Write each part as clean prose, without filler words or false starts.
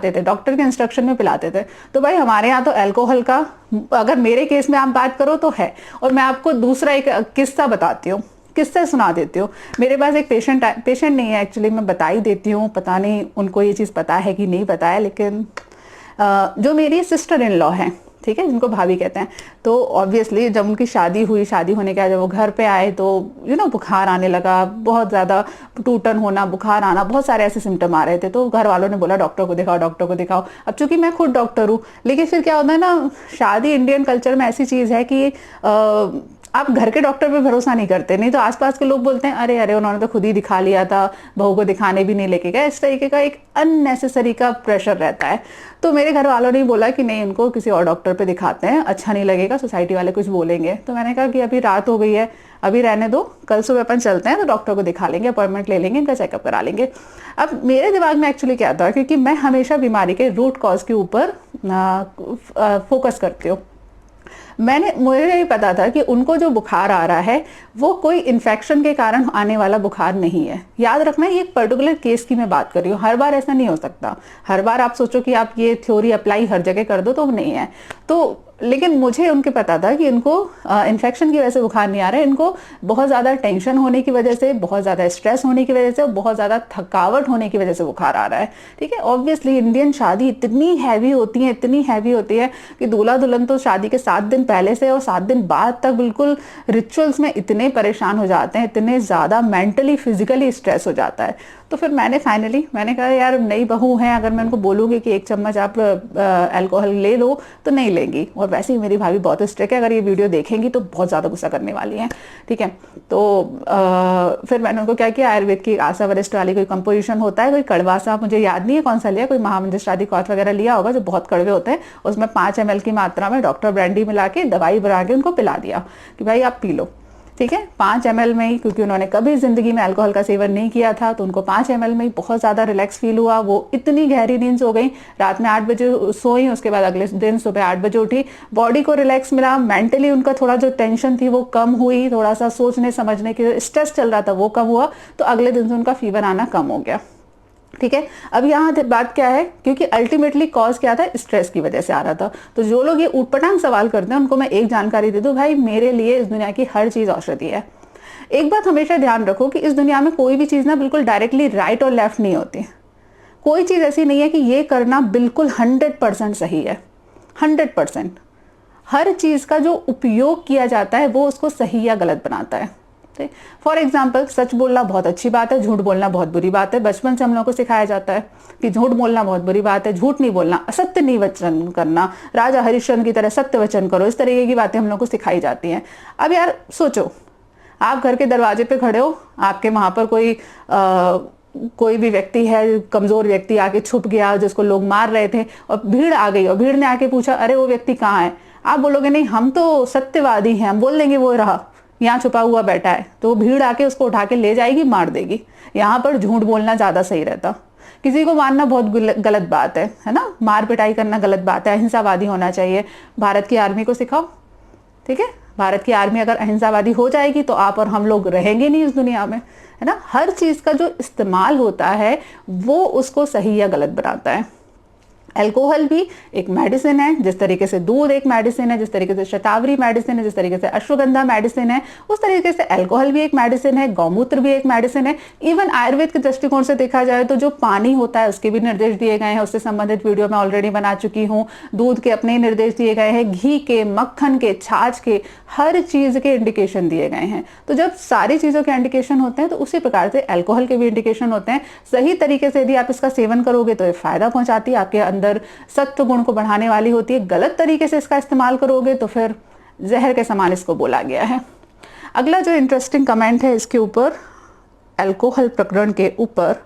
पिलाते थे, डॉक्टर के इंस्ट्रक्शन में पिलाते थे। तो भाई हमारे यहाँ तो अल्कोहल का, अगर मेरे केस में आप बात करो तो है। और मैं आपको दूसरा एक किस्सा बताती हूँ, किस्सा सुना देती हूँ। मेरे पास एक पेशेंट नहीं है एक्चुअली, मैं बता ही देती हूँ, पता नहीं उनको ये चीज़ पता है कि नहीं पता है, लेकिन जो मेरी सिस्टर इन लॉ है, ठीक है, जिनको भाभी कहते हैं, तो ऑब्वियसली जब उनकी शादी हुई, शादी होने के बाद जब वो घर पे आए तो बुखार आने लगा, बहुत ज़्यादा टूटन होना, बुखार आना, बहुत सारे ऐसे सिम्टम आ रहे थे। तो घर वालों ने बोला डॉक्टर को दिखाओ, डॉक्टर को दिखाओ। अब चूंकि मैं खुद डॉक्टर हूँ, लेकिन फिर क्या होता है ना, शादी इंडियन कल्चर में ऐसी चीज़ है कि आप घर के डॉक्टर पे भरोसा नहीं करते, नहीं तो आसपास के लोग बोलते हैं अरे अरे उन्होंने तो खुद ही दिखा लिया था, बहू को दिखाने भी नहीं लेके गए। इस तरीके का एक अननेसेसरी का प्रेशर रहता है। तो मेरे घर वालों ने बोला कि नहीं, उनको किसी और डॉक्टर पे दिखाते हैं, अच्छा नहीं लगेगा, सोसाइटी वाले कुछ बोलेंगे। तो मैंने कहा कि अभी रात हो गई है, अभी रहने दो, कल सुबह अपन चलते हैं तो डॉक्टर को दिखा लेंगे, अपॉइंटमेंट ले लेंगे, इनका चेकअप करा लेंगे। अब मेरे दिमाग में एक्चुअली क्या था, क्योंकि मैं हमेशा बीमारी के रूट कॉज के ऊपर फोकस करती हूँ। मुझे ये पता था कि उनको जो बुखार आ रहा है वो कोई इन्फेक्शन के कारण आने वाला बुखार नहीं है। याद रखना, ये एक पर्टिकुलर केस की मैं बात कर रही हूँ, हर बार ऐसा नहीं हो सकता। हर बार आप सोचो कि आप ये थ्योरी अप्लाई हर जगह कर दो तो नहीं है। तो लेकिन मुझे उनके पता था कि इनको इन्फेक्शन की वजह से बुखार नहीं आ रहा है, इनको बहुत ज़्यादा टेंशन होने की वजह से, बहुत ज़्यादा स्ट्रेस होने की वजह से और बहुत ज़्यादा थकावट होने की वजह से बुखार आ रहा है। ठीक है, ऑब्वियसली इंडियन शादी इतनी हैवी होती है, इतनी हैवी होती है कि दूल्हा दुल्हन तो शादी के 7 दिन पहले से और 7 दिन बाद तक बिल्कुल रिचुअल्स में इतने परेशान हो जाते हैं, इतने ज़्यादा मेंटली फिजिकली स्ट्रेस हो जाता है। तो फिर मैंने कहा यार नई बहू हैं, अगर मैं उनको बोलूँगी कि 1 चम्मच आप अल्कोहल ले लो तो नहीं लेंगी। और वैसे ही मेरी भाभी बहुत स्ट्रिक्ट है, अगर ये वीडियो देखेंगी तो बहुत ज़्यादा गुस्सा करने वाली हैं। ठीक है, तो फिर मैंने उनको क्या किया, आयुर्वेद की आशा वरिष्ठ वाली कोई कंपोजिशन होता है, कोई कड़वा सा, मुझे याद नहीं है कौन सा लिया, कोई महामंजिष्ठादि कौथ वगैरह लिया होगा जो बहुत कड़वे होते हैं, उसमें 5 ml की मात्रा में डॉक्टर ब्रांडी मिला के दवाई बना के उनको पिला दिया कि भाई आप पी लो। ठीक है, 5 ml में ही, क्योंकि उन्होंने कभी जिंदगी में अल्कोहल का सेवन नहीं किया था, तो उनको 5 ml में ही बहुत ज़्यादा रिलैक्स फील हुआ। वो इतनी गहरी नींद सो गई, रात में 8 बजे सोई, उसके बाद अगले दिन सुबह 8 बजे उठी, बॉडी को रिलैक्स मिला, मेंटली उनका थोड़ा जो टेंशन थी वो कम हुई, थोड़ा सा सोचने समझने की स्ट्रेस चल रहा था वो कम हुआ, तो अगले दिन से उनका फीवर आना कम हो गया। ठीक है, अब यहाँ बात क्या है, क्योंकि अल्टीमेटली कॉज क्या था, स्ट्रेस की वजह से आ रहा था। तो जो लोग ये ऊटपटांग सवाल करते हैं उनको मैं एक जानकारी दे दूं, भाई मेरे लिए इस दुनिया की हर चीज औषधि है। एक बात हमेशा ध्यान रखो कि इस दुनिया में कोई भी चीज ना बिल्कुल डायरेक्टली राइट और लेफ्ट नहीं होती। कोई चीज ऐसी नहीं है कि ये करना बिल्कुल 100% सही है। 100%। हर चीज का जो उपयोग किया जाता है वो उसको सही या गलत बनाता है। फॉर एग्जाम्पल, सच बोलना बहुत अच्छी बात है, झूठ बोलना बहुत बुरी बात है। बचपन से हम लोगों को सिखाया जाता है कि झूठ बोलना बहुत बुरी बात है, झूठ नहीं बोलना, असत्य नहीं वचन करना, राजा हरिश्चंद्र की तरह सत्य वचन करो, इस तरीके की बातें हम लोग को सिखाई जाती हैं। अब यार सोचो, आप घर के दरवाजे पे खड़े हो, आपके वहां पर कोई भी व्यक्ति है, कमजोर व्यक्ति आके छुप गया जिसको लोग मार रहे थे, और भीड़ आ गई और भीड़ ने आके पूछा अरे वो व्यक्ति कहाँ है, आप बोलोगे नहीं हम तो सत्यवादी हैं, हम बोल देंगे वो रहा यहाँ छुपा हुआ बैठा है, तो भीड़ आके उसको उठा के ले जाएगी, मार देगी। यहाँ पर झूठ बोलना ज्यादा सही रहता। किसी को मारना बहुत गलत बात है ना, मार पिटाई करना गलत बात है, अहिंसावादी होना चाहिए। भारत की आर्मी को सिखाओ, ठीक है, भारत की आर्मी अगर अहिंसावादी हो जाएगी तो आप और हम लोग रहेंगे नहीं इस दुनिया में, है ना। हर चीज का जो इस्तेमाल होता है वो उसको सही या गलत बनाता है। अल्कोहल भी एक मेडिसिन है, जिस तरीके से दूध एक मेडिसिन है, जिस तरीके से शतावरी मेडिसिन है, जिस तरीके से अश्वगंधा मेडिसिन है, उस तरीके से अल्कोहल भी एक मेडिसिन है, गौमूत्र भी एक मेडिसिन है। इवन आयुर्वेद के दृष्टिकोण से देखा जाए तो जो पानी होता है उसके भी निर्देश दिए गए हैं, उससे संबंधित वीडियो मैं ऑलरेडी बना चुकी हूँ। दूध के अपने निर्देश दिए गए हैं, घी के, मक्खन के, छाछ के, हर चीज के इंडिकेशन दिए गए हैं। तो जब सारी चीजों के इंडिकेशन होते हैं तो उसी प्रकार से अल्कोहल के भी इंडिकेशन होते हैं। सही तरीके से यदि आप इसका सेवन करोगे तो ये फायदा पहुंचाती है, आपके अंदर सत्व गुण को बढ़ाने वाली होती है। गलत तरीके से इसका इस्तेमाल करोगे तो फिर जहर के समान इसको बोला गया है। अगला जो इंटरेस्टिंग कमेंट है इसके ऊपर, अल्कोहल प्रकरण के ऊपर,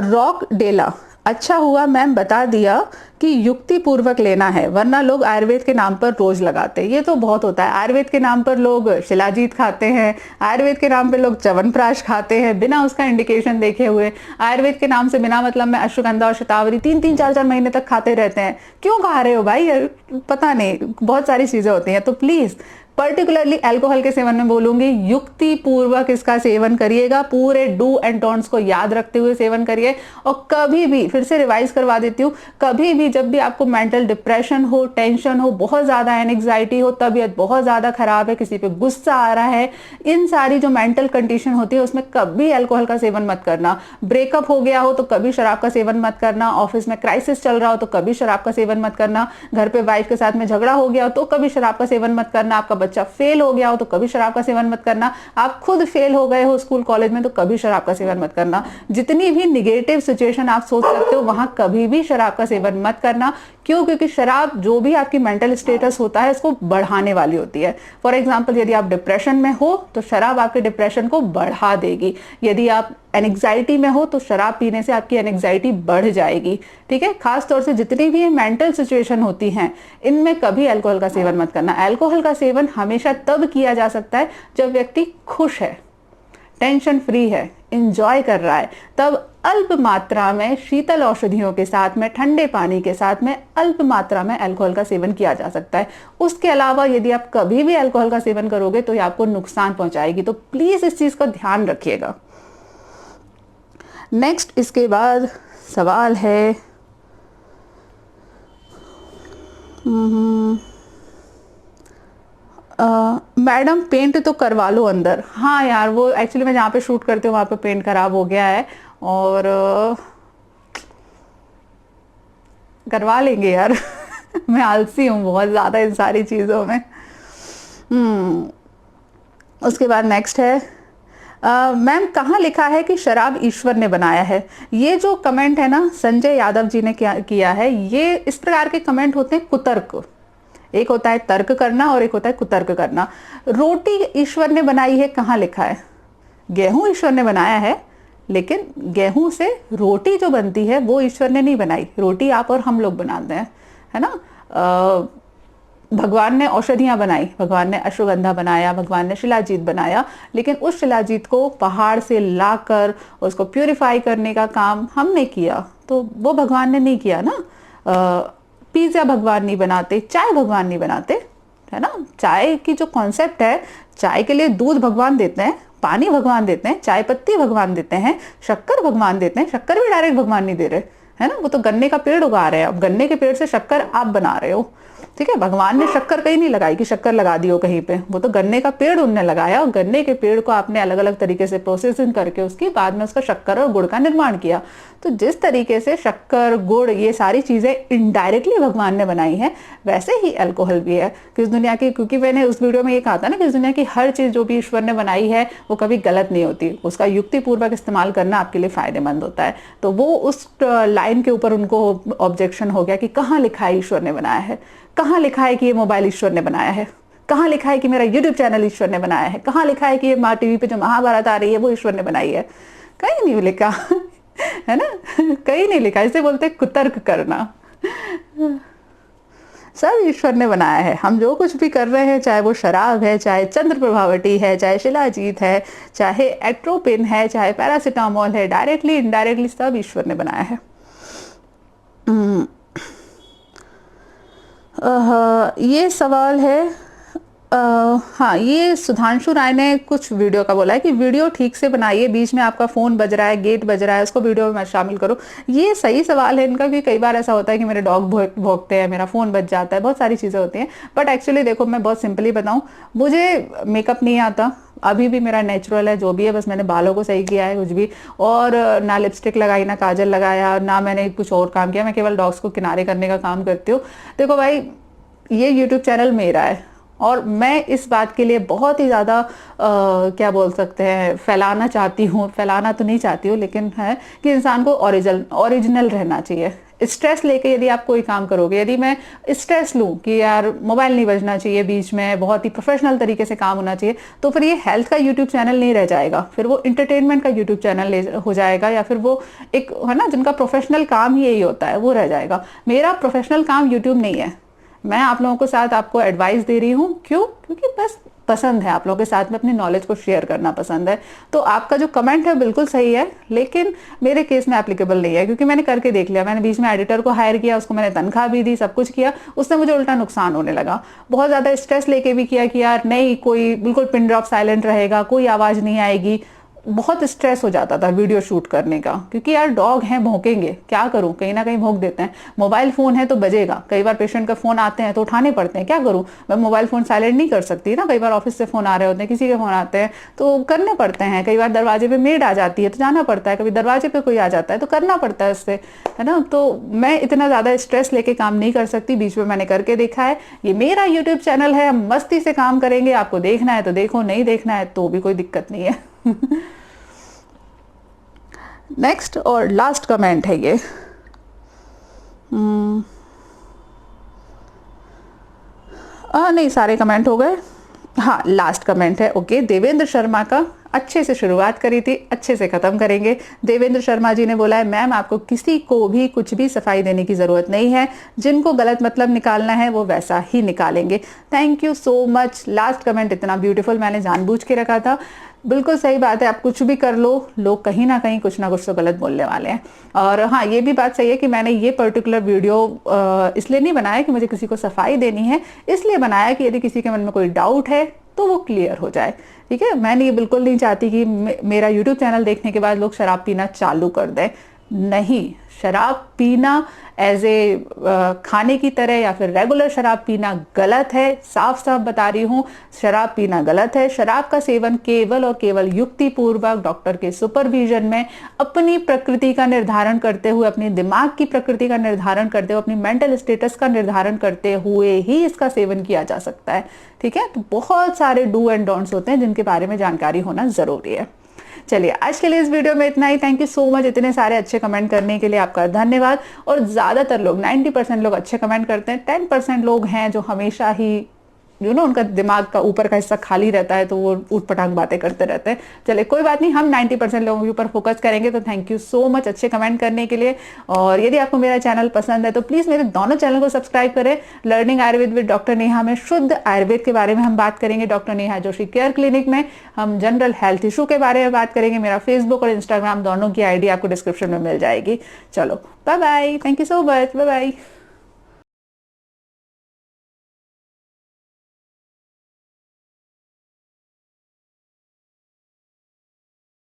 रॉक डेला, अच्छा हुआ मैम बता दिया कि युक्ति पूर्वक लेना है, वरना लोग आयुर्वेद के नाम पर रोज लगाते हैं। ये तो बहुत होता है, आयुर्वेद के नाम पर लोग शिलाजीत खाते हैं, आयुर्वेद के नाम पे लोग च्यवनप्राश खाते हैं बिना उसका इंडिकेशन देखे हुए, आयुर्वेद के नाम से बिना मतलब में अश्वगंधा और शतावरी 3-3, 4-4 महीने तक खाते रहते हैं। क्यों खा रहे हो भाई, पता नहीं, बहुत सारी चीजें होती हैं। तो प्लीज पर्टिकुलरली अल्कोहल के सेवन में बोलूंगी युक्ति पूर्वक इसका सेवन करिएगा, पूरे डू एंड डोंट्स को याद रखते हुए सेवन करिए। और कभी भी, फिर से रिवाइज करवा देती हूँ, कभी भी जब भी आपको मेंटल डिप्रेशन हो, टेंशन हो, बहुत ज्यादा एंग्जाइटी हो, तबीयत बहुत ज्यादा खराब है, किसी पे गुस्सा आ रहा है, इन सारी जो मेंटल कंडीशन होती है उसमें कभी अल्कोहल का सेवन मत करना। ब्रेकअप हो गया हो तो कभी शराब का सेवन मत करना, ऑफिस में क्राइसिस चल रहा हो तो कभी शराब का सेवन मत करना, घर पे वाइफ के साथ में झगड़ा हो गया हो तो कभी शराब का सेवन मत करना, आपका बच्चा फेल हो गया हो तो कभी शराब का सेवन मत करना, आप खुद फेल हो गए हो स्कूल कॉलेज में तो कभी शराब का सेवन मत करना। जितनी भी निगेटिव सिचुएशन आप सोच सकते हो वहां कभी भी शराब का सेवन मत करना। क्यों? क्योंकि शराब जो भी आपकी मेंटल स्टेटस होता है इसको बढ़ाने वाली होती है। फॉर एग्जाम्पल, यदि आप डिप्रेशन में हो तो शराब आपके डिप्रेशन को बढ़ा देगी, यदि आप एंग्जाइटी में हो तो शराब पीने से आपकी एंग्जाइटी बढ़ जाएगी। ठीक है, खास तौर से जितनी भी मेंटल सिचुएशन होती हैं इनमें कभी अल्कोहल का सेवन मत करना। अल्कोहल का सेवन हमेशा तब किया जा सकता है जब व्यक्ति खुश है, टेंशन फ्री है, इंजॉय कर रहा है, तब अल्प मात्रा में शीतल औषधियों के साथ में, ठंडे पानी के साथ में अल्प मात्रा में अल्कोहल का सेवन किया जा सकता है। उसके अलावा यदि आप कभी भी अल्कोहल का सेवन करोगे तो ये आपको नुकसान पहुंचाएगी, तो प्लीज इस चीज का ध्यान रखिएगा। नेक्स्ट इसके बाद सवाल है मैडम पेंट तो करवा लो अंदर। हाँ यार, वो एक्चुअली मैं जहाँ पे शूट करती हूँ वहाँ पे पेंट खराब हो गया है और करवा लेंगे यार मैं आलसी हूँ बहुत ज़्यादा इन सारी चीज़ों में। उसके बाद नेक्स्ट है मैम कहाँ लिखा है कि शराब ईश्वर ने बनाया है? ये जो कमेंट है ना संजय यादव जी ने किया है, ये इस प्रकार के कमेंट होते हैं कुतर्क। एक होता है तर्क करना और एक होता है कुतर्क करना। रोटी ईश्वर ने बनाई है, कहाँ लिखा है? गेहूं ईश्वर ने बनाया है, लेकिन गेहूं से रोटी जो बनती है वो ईश्वर ने नहीं बनाई। रोटी आप और हम लोग बनाते हैं, है ना। भगवान ने औषधियां बनाई, भगवान ने अश्वगंधा बनाया, भगवान ने शिलाजीत बनाया, लेकिन उस शिलाजीत को पहाड़ से लाकर उसको प्यूरिफाई करने का काम हमने किया, तो वो भगवान ने नहीं किया ना। पिज्जा भगवान नहीं बनाते, चाय भगवान नहीं बनाते, है ना। चाय की जो कॉन्सेप्ट है, चाय के लिए दूध भगवान देते हैं, पानी भगवान देते हैं, चाय पत्ती भगवान देते हैं, शक्कर भगवान देते हैं। शक्कर भी डायरेक्ट भगवान नहीं दे रहे, है ना। वो तो गन्ने का पेड़ उगा रहे हैं, अब गन्ने के पेड़ से शक्कर आप बना रहे हो, ठीक है। भगवान ने शक्कर कहीं नहीं लगाई कि शक्कर लगा दी हो कहीं पे, वो तो गन्ने का पेड़ उनने लगाया और गन्ने के पेड़ को आपने अलग अलग तरीके से प्रोसेसिंग करके उसकी बाद में उसका शक्कर और गुड़ का निर्माण किया। तो जिस तरीके से शक्कर, गुड़, ये सारी चीजें इनडायरेक्टली भगवान ने बनाई है, वैसे ही अल्कोहल भी है। किस दुनिया की, क्योंकि मैंने उस वीडियो में ये कहा था ना कि इस दुनिया की हर चीज जो भी ईश्वर ने बनाई है वो कभी गलत नहीं होती, उसका युक्तिपूर्वक इस्तेमाल करना आपके लिए फायदेमंद होता है। तो वो उस लाइन के ऊपर उनको ऑब्जेक्शन हो गया कि कहाँ लिखा है ईश्वर ने बनाया है, कहाँ लिखा है कि ये मोबाइल ईश्वर ने बनाया है, कहाँ लिखा है कि मेरा यूट्यूब चैनल ईश्वर ने बनाया है, कहाँ लिखा है कि ये माँ टीवी पे जो महाभारत आ रही है वो ईश्वर ने बनाई है? कहीं नहीं लिखा है ना, कहीं नहीं लिखा। इसे बोलते कुतर्क करना। सब ईश्वर ने बनाया है। हम जो कुछ भी कर रहे हैं, चाहे वो शराब है, चाहे चंद्र प्रभावटी है, चाहे शिलाजीत है, चाहे एट्रोपिन है, चाहे पैरासिटामोल है, डायरेक्टली इनडायरेक्टली सब ईश्वर ने बनाया है। ये सवाल है हाँ, ये सुधांशु राय ने कुछ वीडियो का बोला है कि वीडियो ठीक से बनाइए, बीच में आपका फोन बज रहा है, गेट बज रहा है, उसको वीडियो में शामिल करो। ये सही सवाल है इनका, कि कई बार ऐसा होता है कि मेरे डॉग भौंकते हैं, मेरा फोन बज जाता है, बहुत सारी चीजें होती हैं। बट एक्चुअली देखो, मैं बहुत सिंपली बताऊं, मुझे मेकअप नहीं आता, अभी भी मेरा नेचुरल है जो भी है, बस मैंने बालों को सही किया है कुछ भी, और ना लिपस्टिक लगाई, ना काजल लगाया, ना मैंने कुछ और काम किया। मैं केवल डॉग्स को किनारे करने का काम करती हूँ। देखो भाई, ये यूट्यूब चैनल मेरा है और मैं इस बात के लिए बहुत ही ज़्यादा क्या बोल सकते हैं, फैलाना चाहती हूँ, फैलाना तो नहीं चाहती हूँ, लेकिन है कि इंसान को ओरिजिनल रहना चाहिए। स्ट्रेस लेके यदि आप कोई काम करोगे, यदि मैं स्ट्रेस लूँ कि यार मोबाइल नहीं बजना चाहिए बीच में, बहुत ही प्रोफेशनल तरीके से काम होना चाहिए, तो फिर ये हेल्थ का यूट्यूब चैनल नहीं रह जाएगा, फिर वो इंटरटेनमेंट का यूट्यूब चैनल हो जाएगा, या फिर वो एक है ना जिनका प्रोफेशनल काम ही यही होता है वो रह जाएगा। मेरा प्रोफेशनल काम यूट्यूब नहीं है। मैं आप लोगों के साथ आपको एडवाइस दे रही हूँ। क्यों? क्योंकि बस पसंद है, आप लोगों के साथ में अपनी नॉलेज को शेयर करना पसंद है। तो आपका जो कमेंट है बिल्कुल सही है, लेकिन मेरे केस में एप्लीकेबल नहीं है, क्योंकि मैंने करके देख लिया। मैंने बीच में एडिटर को हायर किया, उसको मैंने तनख्वाह भी दी, सब कुछ किया, उससे मुझे उल्टा नुकसान होने लगा। बहुत ज्यादा स्ट्रेस लेके भी किया कि यार नहीं, कोई बिल्कुल पिन ड्रॉप साइलेंट रहेगा, कोई आवाज नहीं आएगी। बहुत स्ट्रेस हो जाता था वीडियो शूट करने का, क्योंकि यार डॉग हैं, भौंकेंगे, क्या करूं, कहीं ना कहीं भौंक देते हैं। मोबाइल फोन है तो बजेगा, कई बार पेशेंट का फोन आते हैं तो उठाने पड़ते हैं, क्या करूं, मैं मोबाइल फोन साइलेंट नहीं कर सकती ना। कई बार ऑफिस से फोन आ रहे होते हैं, किसी के फोन आते हैं तो करने पड़ते हैं। कई बार दरवाजे पे मेड आ जाती है तो जाना पड़ता है, कभी दरवाजे पे कोई आ जाता है तो करना पड़ता है उससे, है ना। तो मैं इतना ज्यादा स्ट्रेस लेके काम नहीं कर सकती। बीच में मैंने करके देखा है। ये मेरा यूट्यूब चैनल है, हम मस्ती से काम करेंगे, आपको देखना है तो देखो, नहीं देखना है तो भी कोई दिक्कत नहीं है। नेक्स्ट और लास्ट कमेंट है ये। नहीं, सारे कमेंट हो गए। हाँ, लास्ट कमेंट है। ओके, देवेंद्र शर्मा का। अच्छे से शुरुआत करी थी, अच्छे से खत्म करेंगे। देवेंद्र शर्मा जी ने बोला है, मैम आपको किसी को भी कुछ भी सफाई देने की जरूरत नहीं है, जिनको गलत मतलब निकालना है वो वैसा ही निकालेंगे। Thank you so much. Last comment इतना ब्यूटीफुल मैंने जानबूझ के रखा था। बिल्कुल सही बात है, आप कुछ भी कर लो, लोग कहीं ना कहीं कुछ ना कुछ तो गलत बोलने वाले हैं। और हाँ, ये भी बात सही है कि मैंने ये पर्टिकुलर वीडियो इसलिए नहीं बनाया कि मुझे किसी को सफाई देनी है, इसलिए बनाया कि यदि किसी के मन में कोई डाउट है तो वो क्लियर हो जाए। ठीक है, मैंने ये बिल्कुल नहीं चाहती कि मेरा यूट्यूब चैनल देखने के बाद लोग शराब पीना चालू कर दें। नहीं, शराब पीना एज ए खाने की तरह या फिर रेगुलर शराब पीना गलत है। साफ साफ बता रही हूँ, शराब पीना गलत है। शराब का सेवन केवल और केवल युक्तिपूर्वक डॉक्टर के सुपरविजन में, अपनी प्रकृति का निर्धारण करते हुए, अपनी दिमाग की प्रकृति का निर्धारण करते हुए, अपनी मेंटल स्टेटस का निर्धारण करते हुए ही इसका सेवन किया जा सकता है। ठीक है, तो बहुत सारे डू एंड डोंट्स होते हैं जिनके बारे में जानकारी होना जरूरी है। चलिए, आज के लिए इस वीडियो में इतना ही। थैंक यू सो मच इतने सारे अच्छे कमेंट करने के लिए, आपका धन्यवाद। और ज्यादातर लोग 90% लोग अच्छे कमेंट करते हैं। 10% लोग हैं जो हमेशा ही उनका दिमाग का ऊपर का हिस्सा खाली रहता है, तो वो ऊटपटांग बातें करते रहते हैं। चलिए, कोई बात नहीं, हम 90% लोगों के ऊपर फोकस करेंगे। तो थैंक यू सो मच अच्छे कमेंट करने के लिए। और यदि आपको मेरा चैनल पसंद है तो प्लीज मेरे दोनों चैनल को सब्सक्राइब करें। Learning Ayurveda with doctor Neha में शुद्ध आयुर्वेद के बारे में हम बात करेंगे। Doctor Neha Joshi care clinic में हम जनरल हेल्थ इशू के बारे में बात करेंगे। मेरा फेसबुक और इंस्टाग्राम दोनों की आईडी आपको डिस्क्रिप्शन में मिल जाएगी। चलो, bye bye, thank you so much, bye bye.